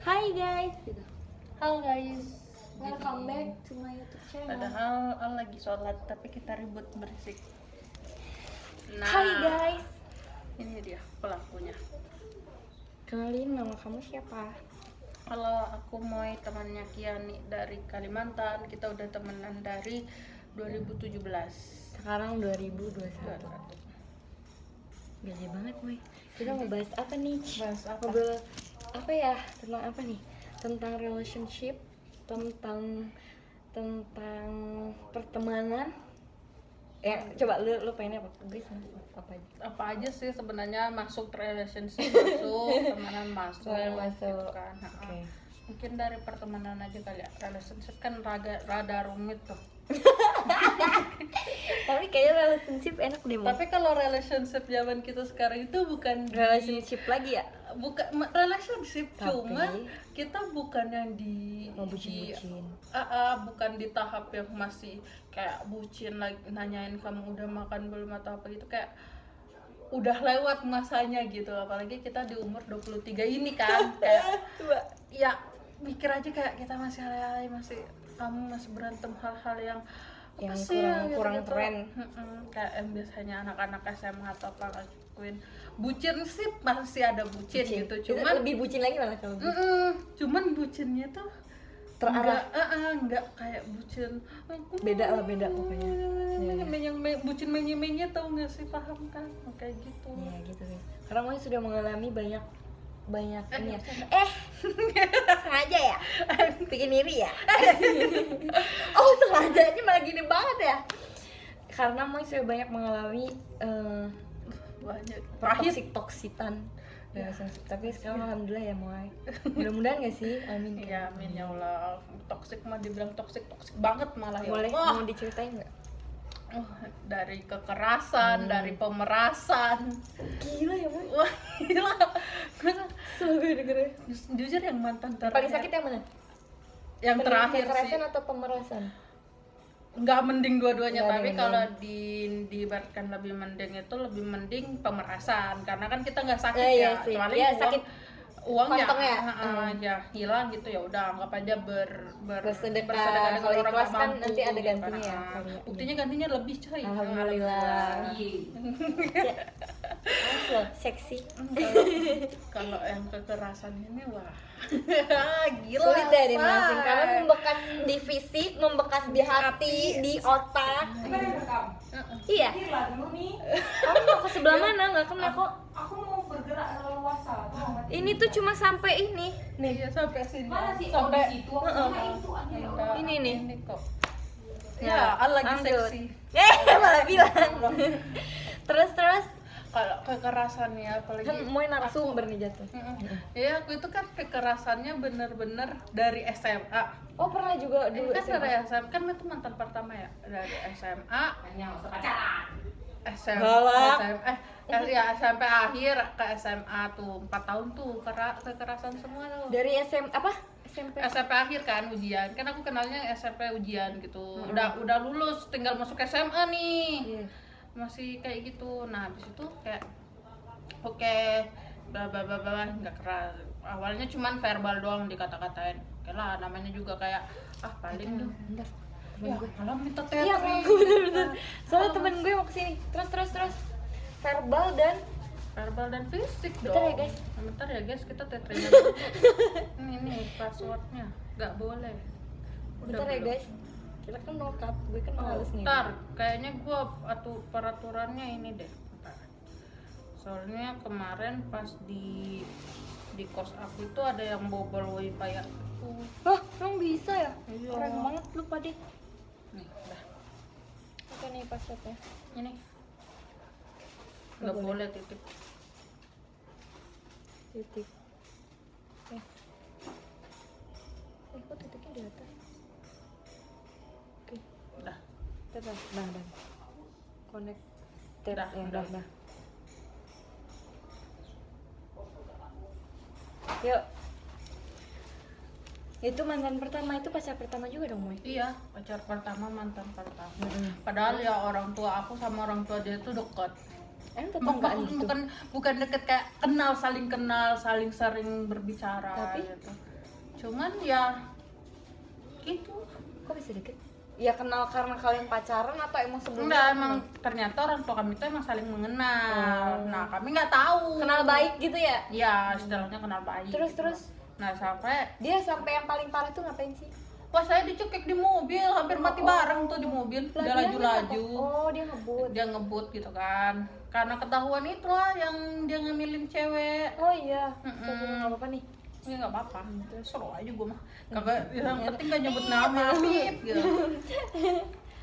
Hai guys, gitu. Halo guys, Welcome back to my YouTube channel. padahal Al lagi sholat tapi kita ribut berisik. Nah, Hai guys, ini dia pelakunya. kenalin nama kamu siapa? Kalau aku Moy, temannya Kiani dari Kalimantan. Kita udah temenan dari 2017. Sekarang 2021. Gaje banget, Moy. Kita mau bahas apa nih? Bahas apa? Ngobrol apa ya? Tentang apa nih? Tentang relationship, tentang pertemanan. Ya, coba lu pengen apa? Gue sama apa aja? Apa aja sih sebenarnya, masuk relationship masuk, temenan masuk, Temenan masuk. gitu kan. Oke. Mungkin dari pertemanan aja kali ya. Relationship kan rada rumit tuh. Tapi kayaknya relationship enak deh, Moy. Tapi kalau relationship zaman kita sekarang itu bukan Relationship lagi ya? bukan relationship, Tapi- cuman kita bukan yang Mau bucin-bucin. bukan di tahap yang masih kayak bucin lagi, nanyain kamu udah makan belum atau apa gitu, kayak udah lewat masanya gitu. Apalagi kita di umur 23 ini kan, kayak Coba. ya mikir aja kayak kita masih alay-alay, masih kamu masih berantem hal-hal yang apa Yang sih kurang gitu-gitu. keren. Kayak yang biasanya anak-anak SMA atau apa lakuin. Bucin sih masih ada bucin gitu, Itu cuman lebih bucin lagi malah kalau cuman bucinnya tuh terarah. enggak kayak bucin Beda lah, beda pokoknya. Iya, iya. yang bucin menye tau nggak sih, paham kan, kayak gitu. Iya gitu guys. Karena Moy sudah mengalami banyak ini ya. Sengaja ya? Bikin iri ya? Oh sengaja, ini malah gini banget ya? Karena Moy sudah banyak mengalami Banyak toksitan. Tapi sekarang alhamdulillah ya Moy. Mudah-mudahan gak sih? Amin. ya amin ya Allah. Toksik mah dibilang toksik banget malah ya Boleh Allah. mau diceritain nggak? Dari kekerasan, dari pemerasan. Gila ya Moy. Wah, gila. Selalu dengerin. Jujur yang mantan terakhir. Paling sakit yang mana? Yang terakhir sih. Kekerasan atau pemerasan? Nggak mending dua-duanya, Nggak tapi mending. kalau diibaratkan lebih mending itu lebih mending pemerasan, karena kan kita nggak sakit Iya ya, sih. kecuali Iya, uang, sakit uangnya kantongnya. ya hilang gitu, ya udah anggap aja Bersedekah. dengan Kalau orang ikhlas nggak kan mampu, nanti ada gitu gantinya kan. ya, Ah, kali ya. buktinya gantinya lebih coy. Alhamdulillah. Ya. Nice loh, seksi. Kalau yang kekerasan ini wah gila, Sulit deh Pak. dimasukin karena membekas di fisik, membekas di hati, di otak. Iya. Lah dulu nih, Kamu mau ke sebelah mana? Nggak kena kok. aku mau bergerak leluasa. Aku mau mati. Ini tuh cuma sampai ini. Nih ya, sampai sini, Mana sih? Oh, sampai di situ. Aku kira itu aja. Enggak, Ini nih. ini kok Nah, ya Al lagi lanjut. seksi. Malah bilang. Terus Kalau kekerasan ya, apalagi kan mau narasumber nih jatuh. ya aku itu kan kekerasannya bener-bener dari SMA. Oh pernah juga dulu Kan dari SMA. SMA, kan itu mantan pertama ya, dari SMA, Hanya usah pacaran. Galak. ya SMP akhir ke SMA tuh 4 tahun tuh kekerasan semua tuh. Dari apa? SMP. SMP akhir kan ujian, kan aku kenalnya SMP ujian gitu. Udah lulus, tinggal masuk SMA nih. Iya. Masih kayak gitu. Nah habis itu kayak oke, bla bla bla bla, nggak keras. Awalnya cuman verbal doang, dikata-katain. Oke lah, namanya juga kayak paling tuh Bentar. ya malah minta Iya, tetri. bener. Soalnya temen gue mau kesini. Terus. Verbal dan fisik Bentar dong. ya, guys. Bentar ya guys, kita tetrinya dulu. Ini passwordnya nggak boleh. bentar ya guys. Kita kan mau cut, gue kan males nih. Ntar, kayaknya gua peraturannya ini deh. Bentar. Soalnya kemarin pas di kos aku itu ada yang bobol wifi ya. Hah, emang bisa ya? Iya. Keren banget lu Pade. Nih, udah. Oke nih passwordnya. Ini. Nggak boleh titip. Titik. Kok titiknya di atas? Oke, Udah. tetap. Nah. Connect. Udah, Ya, udah. udah. Yuk. Itu mantan pertama, itu pacar pertama juga dong, Moy. Iya, pacar pertama, mantan pertama. Padahal ya orang tua aku sama orang tua dia tuh deket. Tetanggaan gitu. Bukan deket kayak saling kenal, saling sering berbicara Tapi? gitu. cuman ya gitu. Kok bisa deket? Ya kenal karena kalian pacaran atau emang sebelumnya? Enggak, kenal? emang ternyata orang tua kami tuh emang saling mengenal. Oh. Nah, kami nggak tahu. Kenal baik gitu ya? Ya, istilahnya kenal baik. Terus, gitu. terus? Nah, sampai Dia sampai yang paling parah tuh ngapain sih? wah saya dicekik di mobil, hampir mati bareng tuh di mobil. Lah, Dia dia laju-laju. ngebut. Oh, dia ngebut. Dia ngebut gitu kan. Karena ketahuan itulah yang dia ngemilin cewek. Oh iya. Mm-mm. Nggak apa-apa nih. Ya nggak apa-apa, seru aja gue mah. Kagak, yang penting gak nyebut nama, Pip gitu.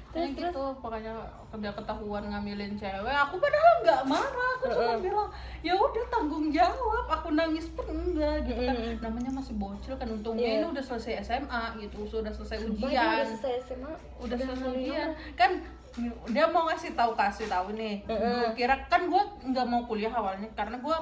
Terus gitu, pokoknya dia ketahuan ngambilin cewek, aku padahal nggak marah, aku cuma bilang ya udah tanggung jawab, aku nangis pun enggak gitu kan. Namanya masih bocil kan, untungnya ini udah selesai SMA gitu, sudah selesai Sumpah, dia ujian, udah selesai SMA. udah selesai hamil. ujian kan. Dia mau kasih tahu nih. Gue kira kan gue nggak mau kuliah awalnya karena gue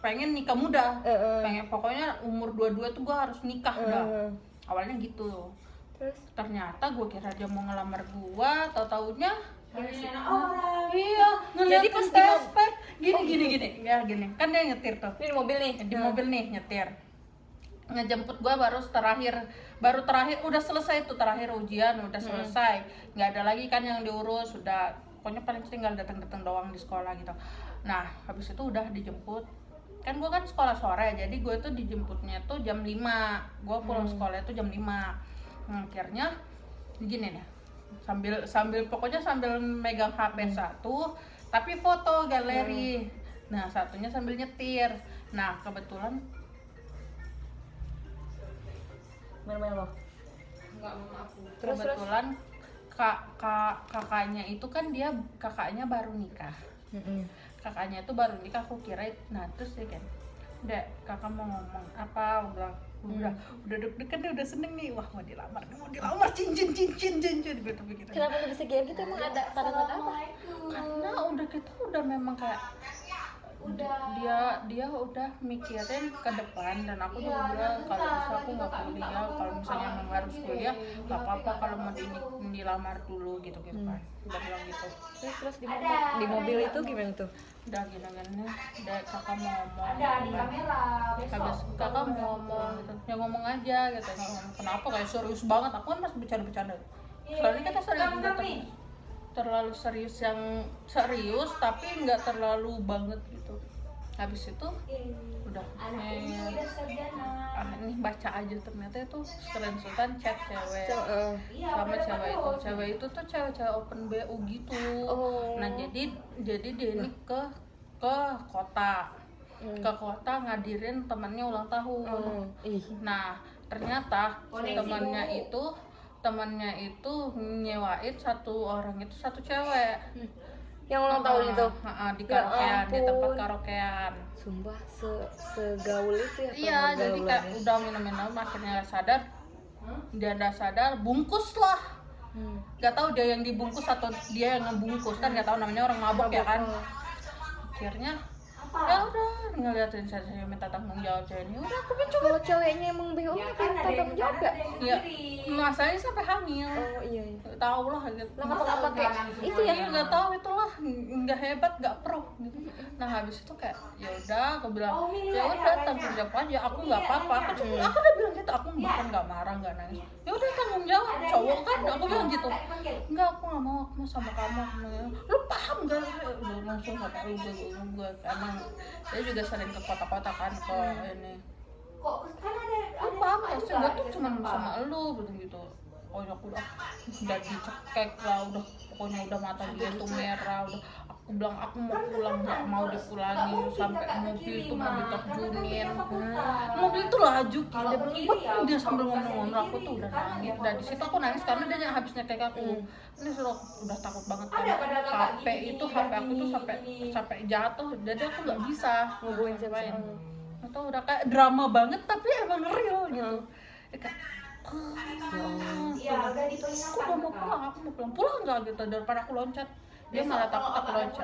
pengen nikah muda, pengen pokoknya umur 22 tuh gue harus nikah dah. Awalnya gitu. Terus? Ternyata gue kira dia mau ngelamar gue, tau-taunya Ini enak orang. iya, Jadi ngeliatin pas di tespek gini ya gini kan dia nyetir tuh Ini di mobil nih. di mobil nih nyetir, ngejemput gue baru terakhir udah selesai tuh, terakhir ujian udah selesai, nggak ada lagi kan yang diurus, udah pokoknya paling tinggal datang doang di sekolah gitu. Nah habis itu udah dijemput kan, gue kan sekolah sore jadi gue tuh dijemputnya tuh jam 5, gue pulang sekolah itu jam 5. Akhirnya gini nih, sambil pokoknya sambil megang HP satu tapi foto galeri, nah satunya sambil nyetir. Nah kebetulan Main-main loh. Enggak mau aku. Terus? kebetulan kakaknya itu kan kakaknya baru nikah. Kakaknya itu baru nikah, aku kira nah terus ya kan udah kakak mau ngomong apa, udah deg-degan nih, udah seneng nih, wah mau dilamar cincin gitu begitu. Kenapa lu bisa kayak gitu? Emang ada tanda-tanda apa? Karena udah kita udah memang kayak dia udah mikirin ke depan, dan aku juga bilang kalau bisa aku nggak kuliah, kalau misalnya memang harus kuliah nggak apa-apa kalau mau dilamar dulu gitu kan, udah bilang gitu. Terus di mobil itu gimana tuh? Udah gini udah kakak mau ngomong, Ada di kamera besok. habis kakak mau ngomong gitu, ya ngomong aja gitu, kenapa kayak serius banget, aku kan masih bercanda soalnya kita sering terlalu serius, yang serius tapi nggak terlalu banget gitu. Habis itu udah Udah sarjana. ini baca aja, ternyata itu screenshotan chat cewek Iya, sama udah cewek dapat itu. Cewek itu tuh cewek open BU gitu. Oh. Nah jadi dia ini ke kota, ke kota ngadirin temannya ulang tahun. Ih. Nah ternyata Koneksi temannya itu nyewain satu orang itu satu cewek. Yang ulang tahun itu. Di Ya karaokean, di tempat ampun. karaokean. Sumpah segaul itu ya. Iya, jadi kayak udah minum-minum akhirnya sadar. Dia udah sadar, bungkus lah. Gak tahu dia yang dibungkus atau dia yang ngebungkus, kan gak tahu, namanya orang mabok ya kan. Akhirnya ya udah ngeliatin saya minta tanggung jawab cewek ini, udah aku coba. Kalau ceweknya emang BO Ya kan kan ada yang tanggung jawab gak? Ya, masalahnya sampai hamil. Oh iya. Tahu lah gitu. Lah ngapa pakai itu ya? Iya nggak tahu, itulah nggak hebat, nggak pro gitu. Nah habis itu kayak ya udah aku bilang ya udah tanggung jawab aja, aku nggak apa-apa, aku udah bilang gitu, aku bahkan nggak marah nggak nangis, ya udah tanggung jawab, cowok kan, aku bilang gitu. Enggak, aku nggak mau, aku mau sama kamu. Aku bilang, lu paham gak? Udah langsung kata lu gue emang saya juga sering ke kota-kota kan ke ini. Kok kan ada Lu paham gak sih, gue tuh cuma sama lu gitu. Pokoknya aku udah dicekek lah, udah pokoknya udah mata dia tuh merah, udah aku bilang aku mau pulang, nggak mau dipulangi, sampai mobil tuh mau diterjunin, mobil tuh laju gila, dia sambil ngomong aku tuh udah nangis. Dan di situ aku nangis karena dia yang habisnya kayak aku ini sudah udah takut banget kan, HP aku tuh sampai jatuh, jadi aku nggak bisa Ngubungin siapa yang atau udah kayak drama banget tapi emang real gitu. Kayak Iya, agak aku udah mau pulang nggak gitu, daripada aku loncat. Dia malah takut aku loncat.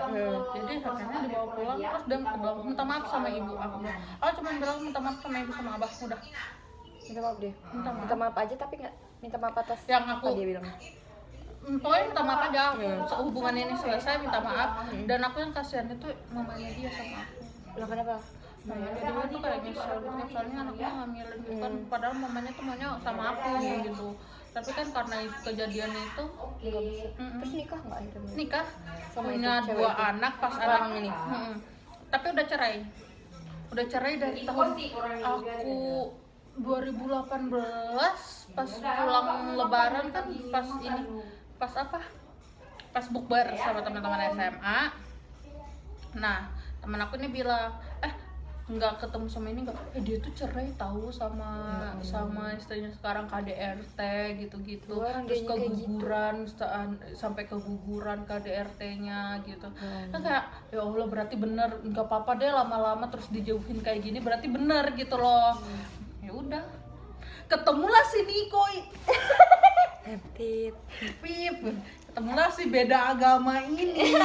Jadi akhirnya dibawa pulang, terus dia bilang minta maaf sama ibu. Aku bilang, cuma bilang minta maaf sama ibu sama abah, udah. minta maaf deh. Minta maaf aja tapi nggak minta maaf atas Yang apa dia bilang. Pokoknya minta maaf aja, hubungan ini selesai, minta maaf. Dan aku yang kasihan itu mamanya dia sama aku. Lah kenapa? Jadi gue tuh kayak nyesel gitu kan, soalnya anaknya ngamilin gitu kan, padahal mamanya tuh maunya sama aku gitu. Tapi kan karena kejadian itu nggak bisa. Terus nikah nggak akhirnya? nikah, Sama punya itu, cewek 2 itu? anak, pas Sekarang anak ini? tapi udah cerai dari tahun aku 2018 pas pulang lebaran kan, pas apa, pas bukber sama teman-teman SMA. Nah teman aku ini bilang, nggak ketemu sama ini nggak, dia tuh cerai tahu sama istrinya sekarang, KDRT gitu-gitu. Orang Terus dianya kayak keguguran, sampai keguguran KDRT-nya gitu. Nah kayak ya Allah, berarti bener, nggak apa-apa deh lama-lama terus dijauhin kayak gini, berarti bener gitu loh. Ya udah, ketemulah si Niko, Etit. Pip, ketemulah si beda agama ini.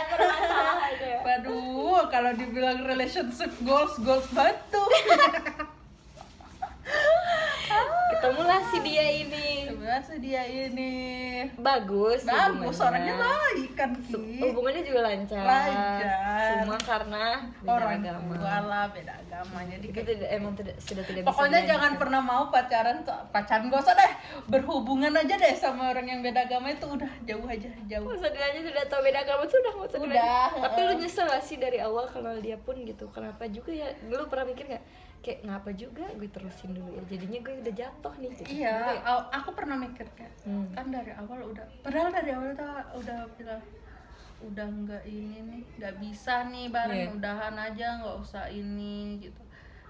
Bermasalah itu ya. Waduh, kalau dibilang relationship goals batu. Ketemulah si dia ini. Biasa dia ini Bagus orangnya hubungannya. baik kan, Ki. Hubungannya juga lancar. Lancar. Semua karena beda Orang agama. tua lah beda agama, jadi Itu sudah tidak bisa pokoknya dilanjutkan. jangan pernah mau pacaran gak usah deh, berhubungan aja deh sama orang yang beda agama, itu udah jauh aja, jauh. Nggak usah dilanjut, udah tau beda agama tuh udah nggak usah Udah, dilanjut. Tapi lu nyesel gak sih dari awal kenal dia pun gitu? Kenapa juga ya? Lu pernah mikir gak? Kayak ngapa juga gue terusin dulu ya? Jadinya gue udah jatuh nih. Gitu. Iya, Gitu ya? aku pernah mikir kan, Hmm. kan dari awal padahal dari awal tuh udah bilang, udah nggak ini nih, nggak bisa nih bareng, Iya. udahan aja, nggak usah ini gitu.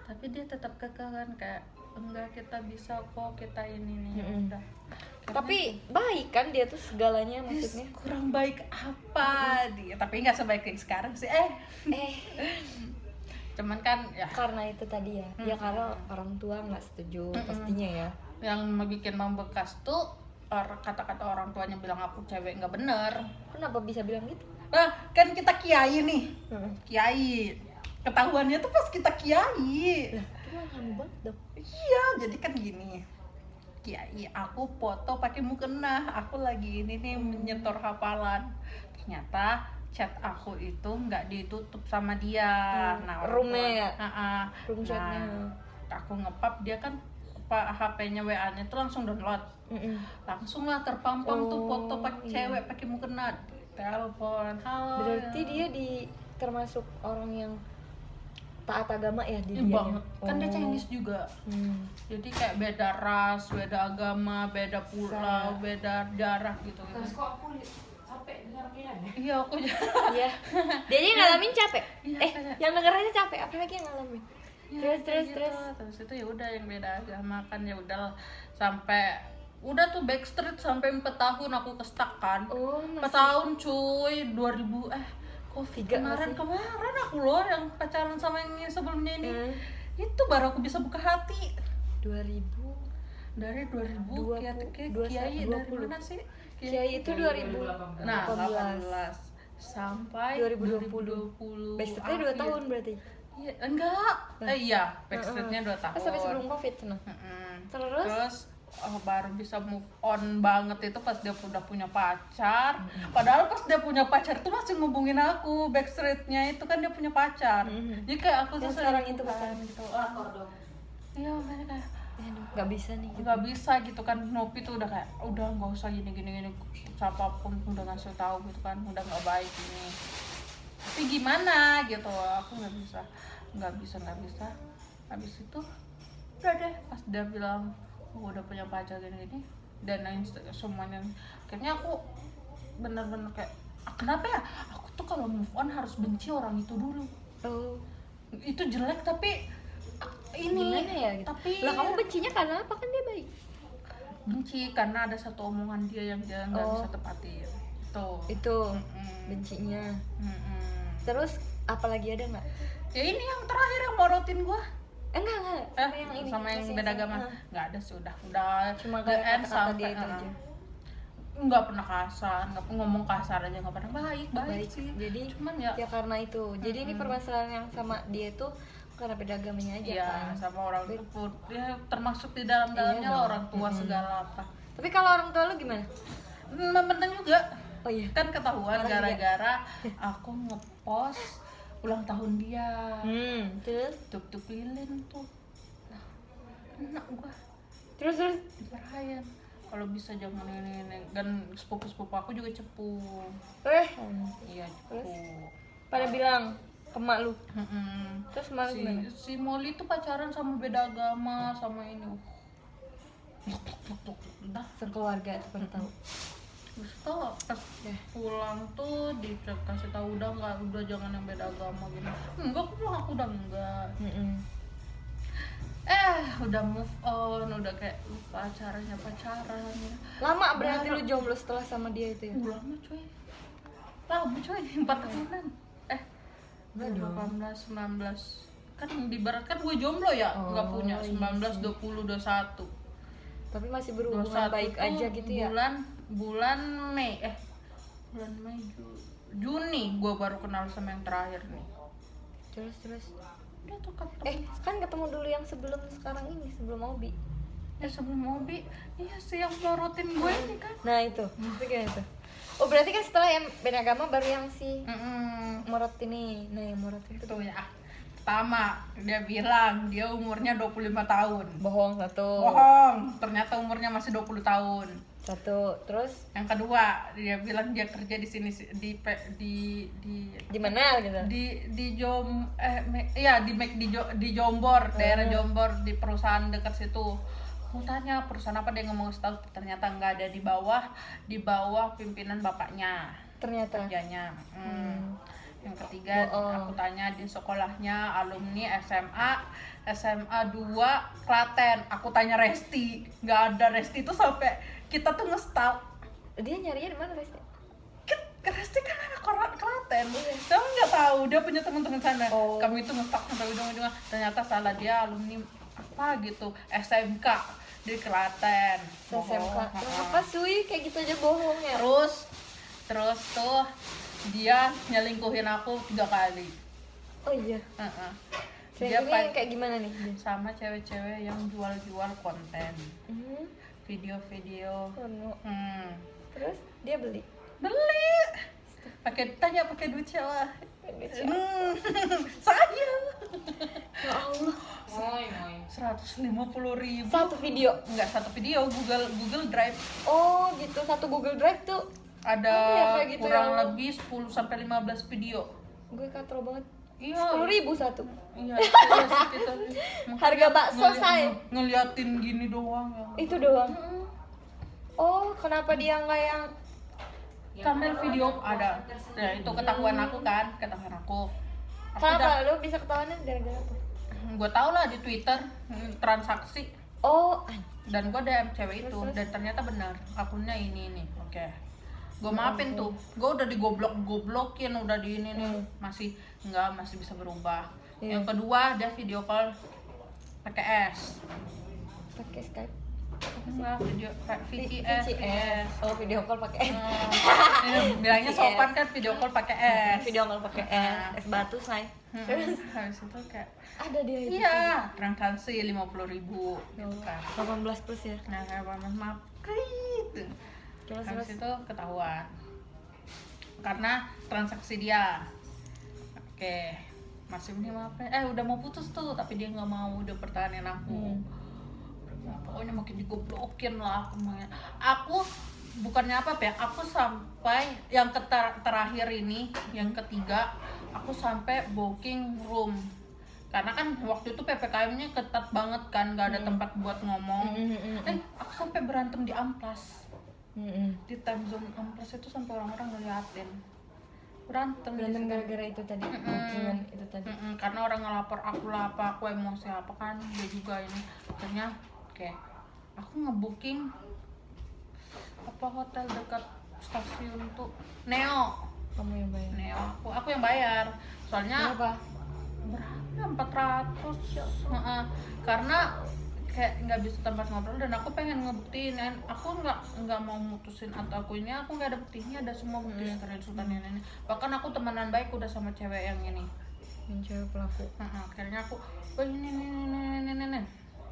Tapi dia tetap kekeh kan, kayak enggak, kita bisa kok, kita ini nih, ya Mm-mm. udah. Tapi baik kan dia tuh segalanya Yes, maksudnya. kurang baik apa dia, tapi nggak sebaik yang sekarang sih. Cuman kan ya, Karena itu tadi ya. Ya karena orang tua nggak setuju pastinya ya. yang bikin membekas tuh kata-kata orang tuanya bilang aku cewek nggak bener. Kenapa bisa bilang gitu? Nah kan kita kiai nih, Heeh. kiai, ketahuannya tuh pas kita kiai. Emang kamu banget dong. Iya, jadi kan gini, kiai, aku foto pakai mukena, aku lagi ini nih menyetor hafalan. Ternyata chat aku itu nggak ditutup sama dia. Nah, orang Roomnya tua- ya? Ha-ha. Room chatnya. Aku ngepap, dia kan HP-nya WA-nya tuh langsung download. Langsung lah terpampang tuh foto pakai cewek pakai mukena. Telepon, halo. Berarti dia termasuk orang yang taat agama ya di Iya dianya? banget. Kan dia Chinese juga. Jadi kayak beda ras, beda agama, beda pulau, beda darah gitu. Terus kok aku capek dengarnya ya? Iya, aku Iya. Dia aja ngalamin capek. Iya, kayak- Yang denger aja capek, apalagi yang ngalamin. Ya, Terus. terus itu ya udah yang beda agama kan, ya udah sampai udah tuh backstreet sampai 4 tahun aku kestak kan. Oh, 4 tahun cuy, 2000 Covid Tiga nggak kemarin aku loh yang pacaran sama yang sebelumnya ini. Hmm. Itu baru aku bisa buka hati. 2000. Dari 2000 Dua Kiai puluh- dari 20. mana sih? Kiai itu 2000. Nah, 18. 18 sampai 2020. 2020. Backstreetnya 2 akhir. tahun berarti. Iya, enggak. Iya, backstreetnya 2 tahun. Pas sampai sebelum Covid sana. Terus? Baru bisa move on banget itu pas dia udah punya pacar. Padahal pas dia punya pacar tuh masih ngubungin aku. Backstreetnya itu kan dia punya pacar. Jadi kayak aku tuh Yang sekarang sering itu pacarnya. gitu. Lapor dong. Iya, makanya kayak Aduh, nggak bisa nih gitu. nggak bisa gitu kan. Nopi tuh udah kayak udah nggak usah gini siapapun udah ngasih tahu gitu kan, udah nggak baik ini. Tapi gimana gitu, aku nggak bisa. Habis itu udah deh, pas dia bilang aku udah punya pacar gini dan lain semuanya, akhirnya aku bener-bener kayak kenapa ya aku tuh kalau move on harus benci orang itu dulu. Oh, Itu jelek tapi ini gimana ya gitu. tapi Lah kamu bencinya karena apa, kan dia baik? benci karena ada satu omongan dia yang dia nggak Oh. bisa tepatin Itu Mm-mm. bencinya. Mm-mm. Terus apalagi ada nggak? Ya ini yang terakhir yang morotin gua, Enggak. Sama yang ini. sama yang masih beda sama. agama Ah. nggak ada sih, udah Cuma the kayak end kata-kata dia sampai, itu aja. nggak pernah kasar, nggak pernah ngomong kasar aja, nggak pernah baik Baik. sih. Jadi Cuman ya karena itu. Jadi ini permasalahan yang sama dia itu karena beda agamanya aja ya kan. sama orang tua ya, termasuk di dalam-dalamnya Iya lah dong. orang tua segala apa. Tapi kalau orang tua lu gimana? Penting juga Oh iya. kan ketahuan Marah juga. gara-gara aku ngepost ulang tahun dia. Terus Tuk-tuk lilin tuh. Nah, enak gua terus dimarahin. Kalau bisa jangan ini. Dan sepupu-sepupu aku juga cepu. Iya, cepu. pada bilang ke mak lu. Terus mak lu Si, gimana? si Molly tuh pacaran sama beda agama sama ini. Udah, Sekeluarga tuh pada tahu. terus tuh pas pulang tuh dikasih tahu udah nggak, udah jangan yang beda agama gini. Enggak, aku bilang aku udah enggak. Udah move on, udah kayak lupa pacaran ya. Lama berarti lu jomblo setelah sama dia itu ya? Lama coy, 4 tahunan. Enggak dong. 18, 19 kan diibaratkan gue jomblo ya, nggak punya. 19, iya sih. 20, 21. Tapi masih berhubungan 21 baik tuh aja gitu ya? bulan Mei Juni gue baru kenal sama yang terakhir nih. Terus Udah tuh ketemu. kan ketemu dulu yang sebelum sekarang ini, sebelum Obi. Sebelum Mobi, iya sih yang pelorotin gue ini kan. Nah itu kayak itu. Oh berarti kan setelah yang beda agama baru yang si Morot ini. Nah yang Morot itu Tuh ya, pertama dia bilang dia umurnya 25 tahun. bohong satu. Bohong, ternyata umurnya masih 20 tahun. Satu, terus Yang kedua, dia bilang dia kerja di sini di mana gitu? di Jombor, daerah Jombor, di perusahaan dekat situ. Aku tanya perusahaan apa, dia ngomong tahu, ternyata nggak ada, di bawah pimpinan bapaknya Ternyata. kerjanya. Yang ketiga, aku tanya di sekolahnya alumni SMA 2 Klaten. Aku tanya Resti, nggak ada. Resti itu sampai kita tuh nge-stalk. Dia nyarinya di mana Resti? Resti kan anak Klaten. Kamu nggak tahu dia punya teman-teman sana. Oh. Kami itu nge-stalk sampai ujung-ujungnya. Ternyata salah, dia alumni apa gitu, SMK di Klaten. SMK. Bohong. Kenapa sui kayak gitu aja bohong ya? Terus tuh dia nyelingkuhin aku 3 kali. Oh iya. Dia Selingkuhnya yang kayak gimana nih? sama cewek-cewek yang jual-jual konten, Hmm. video-video. Porno. Terus Dia beli. pakai duit siapa? Duit siapa? Saya Ya Allah. 150.000 Satu video. enggak, satu video Google Drive. Oh gitu, satu Google Drive tuh. Ada Apa ya, kayak gitu kurang ya? lebih 10 sampai 15 video. Gue katro banget. Iya. 10.000 satu. Iya, sekitar. Harga bakso saya. Ngeliatin gini doang ya. Itu doang. Oh, kenapa dia nggak yang Thumbnail video ada. Nah, itu ketahuan aku kan, Aku kenapa lu bisa ketahuannya gara-gara apa? gue tau lah di Twitter transaksi, Oh, dan gue DM cewek itu, Terus? dan ternyata benar akunnya ini. Oke. Gue maafin tuh. Gue udah digoblokin, udah di ini nih. Masih bisa berubah. Iya. Yang kedua dia video call pakai S. pakai Skype. Enggak, video VCS. VCS. Oh, video call pakai S. Bilangnya VCS. sopan kan, video call pakai S. Video call pakai S. Es batu, say. Terus Habis itu kayak ada dia itu. iya, transaksi 50.000 gitu kan. 18 plus ya. Nah, kayak maaf gitu. Terus Habis itu ketahuan karena transaksi dia. Oke, masih ini maaf. Udah mau putus tuh, tapi dia nggak mau, udah pertahanin aku. Pokoknya makin digoblokin lah aku bukannya apa ya, aku sampai yang terakhir ini, yang ketiga, aku sampai booking room karena kan waktu itu PPKM-nya ketat banget kan, nggak ada tempat buat ngomong. Aku sampai berantem di Amplas, di time zone Amplas itu, sampai orang-orang ngeliatin berantem gara-gara itu tadi. Bookingan itu tadi. karena orang ngelapor aku lah, aku emosi apa kan, dia juga ini. Akhirnya oke, aku ngebooking apa hotel dekat stasiun tuh, Neo. Kamu yang bayar. Neo, aku yang bayar. Soalnya Berapa? berapa? 400. Karena kayak nggak bisa tempat ngobrol, dan aku pengen ngebuktiin, aku nggak mau mutusin atau aku nggak ada buktinya, ada semua bukti sekarang Sultan ini. Bahkan aku temenan baik udah sama cewek yang ini, Yang cewek pelaku. akhirnya aku ini.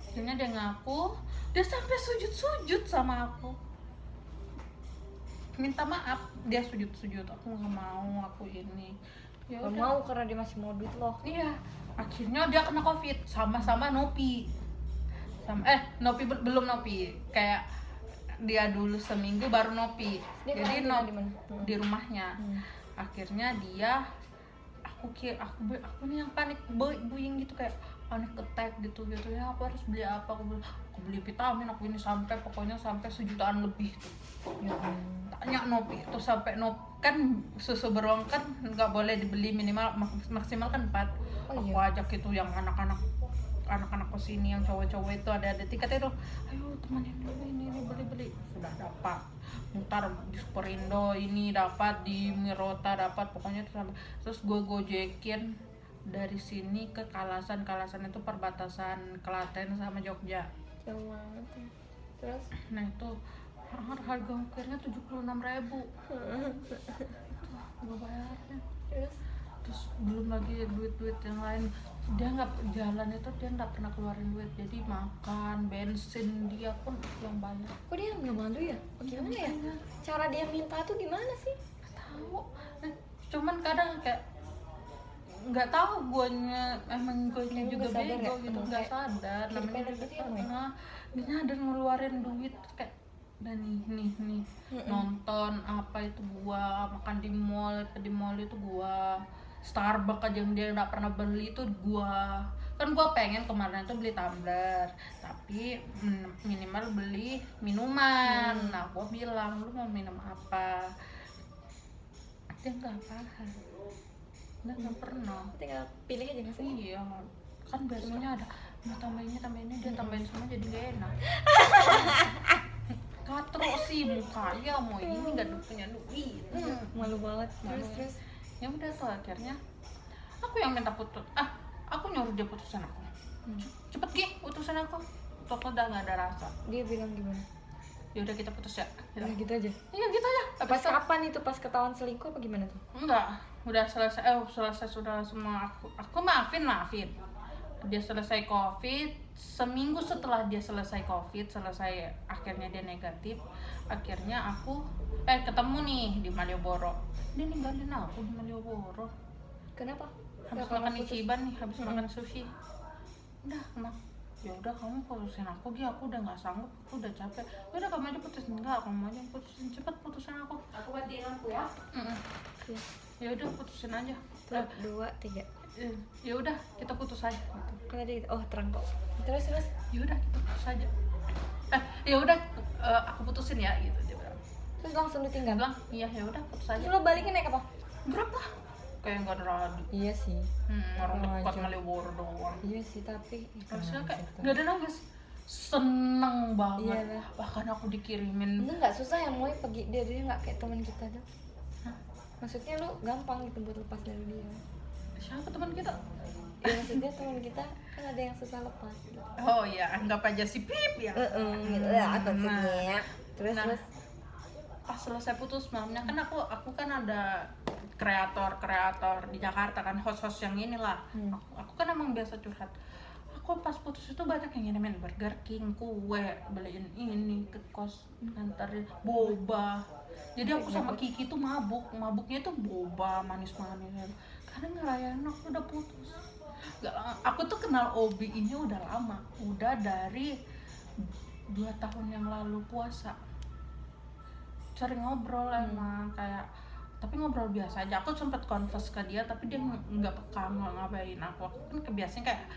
Akhirnya dia ngaku, dia sampai sujud sama aku, minta maaf. Dia sujud, aku nggak mau, aku ini. Ya Gak udah. mau karena dia masih mau duit loh. Iya, akhirnya dia kena covid sama Nopi. Nopi belum Nopi, kayak dia dulu seminggu baru Nopi. Dia Jadi karantina di mana? di rumahnya. Akhirnya dia, aku nih yang panik buying gitu, kayak panik attack gitu ya, apa harus beli apa, aku beli vitamin, aku ini sampai pokoknya sampai 1 jutaan lebih tuh. Tanya Nopi itu sampai kan susu beruang kan nggak boleh dibeli, minimal maksimal kan 4. Oh, Aku iya. ajak itu yang anak-anak kesini, yang cowok-cowok itu ada tiketnya itu, ayo teman ini beli, sudah dapat, mutar di Superindo ini dapat, di Mirota dapat, pokoknya itu sampai, terus gue gojekin dari sini ke Kalasan itu perbatasan Klaten sama Jogja. Jauh banget ya. Terus Nah itu harga ongkirnya 76.000 gue bayarnya. Terus belum lagi duit yang lain, dia nggak jalan itu, dia nggak pernah keluarin duit, jadi makan bensin dia pun yang banyak. kok dia nggak bantu ya? Gimana ya? Cara dia minta tuh gimana sih? Tahu. Nah, cuman kadang kayak nggak tahu, guanya Kayak juga nggak sadar bego ya? gitu, nggak sadar kayak dependent gitu ya, Moy? dia nyadar ngeluarin duit kayak, dan nih nonton apa itu gua, makan di mall itu gua, Starbucks aja yang dia nggak pernah beli itu gua. Kan gua pengen kemarin itu beli tumbler, tapi minimal beli minuman. Nah gua bilang, lu mau minum apa? Dia nggak paham, dia nggak pernah. Tinggal pilih aja nggak sih? Iya, kan biasanya ada mau tambahin ini, dia tambahin semua jadi gak enak. Katro sih mukanya, mau ini nggak punya duit. Malu banget. Terus Ya udah tuh akhirnya aku yang minta putus. Aku nyuruh dia putusin aku. Cepet Gi, putusin aku. Tuh aku udah nggak ada rasa. dia bilang gimana? Ya udah kita putus ya. Udah gitu aja. Iya gitu aja. Pas kapan itu, pas ketahuan selingkuh apa gimana tuh? Enggak, udah selesai. Selesai sudah semua. Aku maafin. Dia selesai covid, seminggu setelah dia selesai covid, akhirnya dia negatif, akhirnya aku ketemu nih di Malioboro. Dia ninggalin aku di Malioboro Kenapa? habis Nggak makan putus? Ichiban nih, habis makan sushi. Udah kenapa? Ya udah kamu putusin aku, aku udah nggak sanggup, aku udah capek. Ya udah kamu aja putusin. Enggak, kamu aja putusin, cepet putusin aku. Aku matiin lampu ya. Iya. Ya udah putusin aja. 1, 2, 3. Ya udah kita putus aja gitu. Kan tadi oh terang kok. Terus Ya udah kita putus aja. Ya udah aku putusin ya gitu dia bilang. terus langsung ditinggal. Bilang iya ya udah putus Terus aja. lo balikin naik apa? Grab lah. Kayak nggak ada radio. Iya sih. Orang Oh, dekat aja. Malioboro doang. Iya sih, tapi Maksudnya kayak nggak ada nangis. Seneng banget. Iyalah. Bahkan aku dikirimin. itu nggak susah ya Moy pergi dia nggak kayak teman kita tuh. Maksudnya lu gampang gitu buat lepas dari dia. Siapa teman kita? Ya maksudnya teman kita kan ada yang susah lepas gitu. Oh iya, anggap aja si Pip ya. Gitu lah maksudnya. Terus Nah, pas selesai putus malamnya kan aku kan ada kreator di Jakarta kan, host yang inilah. Aku kan emang biasa curhat. Aku pas putus itu banyak yang ngirimin Burger King, kue, beliin ini ke kos, nganterin boba. Jadi aku sama Kiki tuh mabuknya tuh boba manis-manis. Karena ngerayain aku udah putus. Aku tuh kenal Obi ini udah lama, udah dari 2 tahun yang lalu puasa. Sering ngobrol emang kayak, tapi ngobrol biasa aja. Aku sempet confess ke dia tapi dia nggak peka ngabain aku kan kebiasaan kayak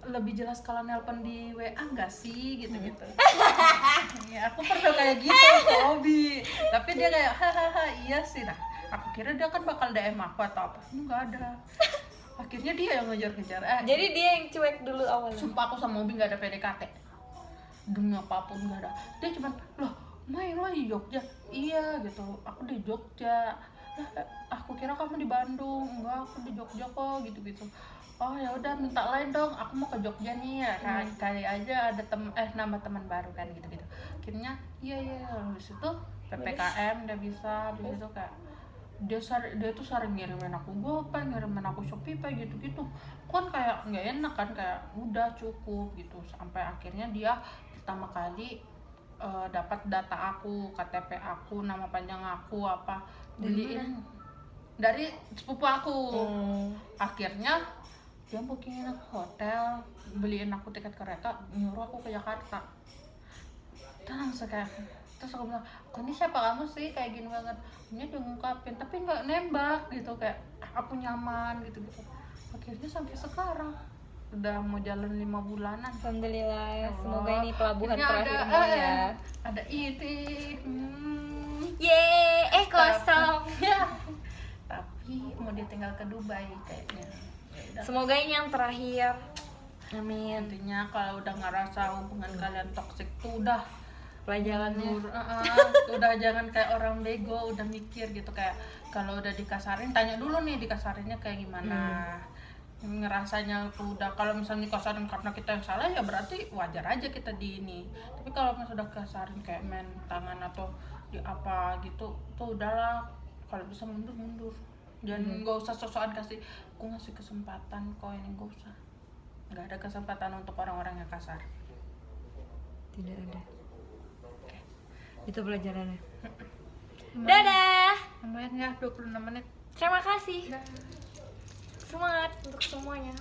lebih jelas kalau nelpon di WA nggak sih gitu-gitu. Ya aku pernah kayak gitu ke Obi, tapi dia kayak hahaha iya sih. Nah aku kira dia kan bakal DM aku atau apa, nggak ada. Akhirnya dia yang ngejar-ngejar. jadi dia yang cuek dulu awalnya. Sumpah aku sama Obi nggak ada PDKT, demi apapun nggak ada. Dia cuman loh main lo di Jogja, iya gitu. Aku di Jogja. Aku kira kamu di Bandung. Enggak, aku di Jogja kok gitu. Oh ya udah minta lain dong, aku mau ke Jogja nih ya. Kali aja ada nambah teman baru kan gitu. Akhirnya iya habis itu PPKM udah bisa, habis itu kayak dia tuh sering ngirimin aku GoPay, ngirimin aku Shopee Pay gitu. Kan kayak nggak enak kan, kayak udah cukup gitu. Sampai akhirnya dia pertama kali dapat data aku, KTP aku, nama panjang aku apa, beliin dari sepupu aku. Hmm. Akhirnya dia bookingin aku hotel, beliin aku tiket kereta, nyuruh aku ke Jakarta. Terus kayak, terus aku bilang, "Kok ini siapa kamu sih kayak gini banget?" Ini dia ngungkapin tapi nggak nembak gitu, kayak aku nyaman gitu. Akhirnya sampai sekarang udah mau jalan 5 bulanan. Alhamdulillah, Allah. semoga ini pelabuhan Akhirnya terakhirmu ya. Ada itu. Yeay, kosong. Ya. Tapi mau ditinggal ke Dubai kayaknya. Ya udah. Semoga ini yang terakhir. Amin. Intinya kalau udah ngerasa hubungan kalian toksik tuh udah Pelajarannya. udah jangan kayak orang bego, udah mikir gitu, kayak kalau udah dikasarin tanya dulu nih dikasarinnya kayak gimana. Ngerasanya tuh udah, kalau misalnya dikasarin karena kita yang salah ya berarti wajar aja kita di ini. Tapi kalau misalnya udah kasarin kayak main tangan atau di apa gitu tuh udahlah, kalau bisa mundur. Jangan nggak usah sosokan kasih, aku ngasih kesempatan kok, ini nggak usah. Nggak ada kesempatan untuk orang-orang yang kasar. Tidak ada. Itu pelajarannya. Dadah. Lumayan ya 26 menit. Terima kasih. Semangat untuk semuanya.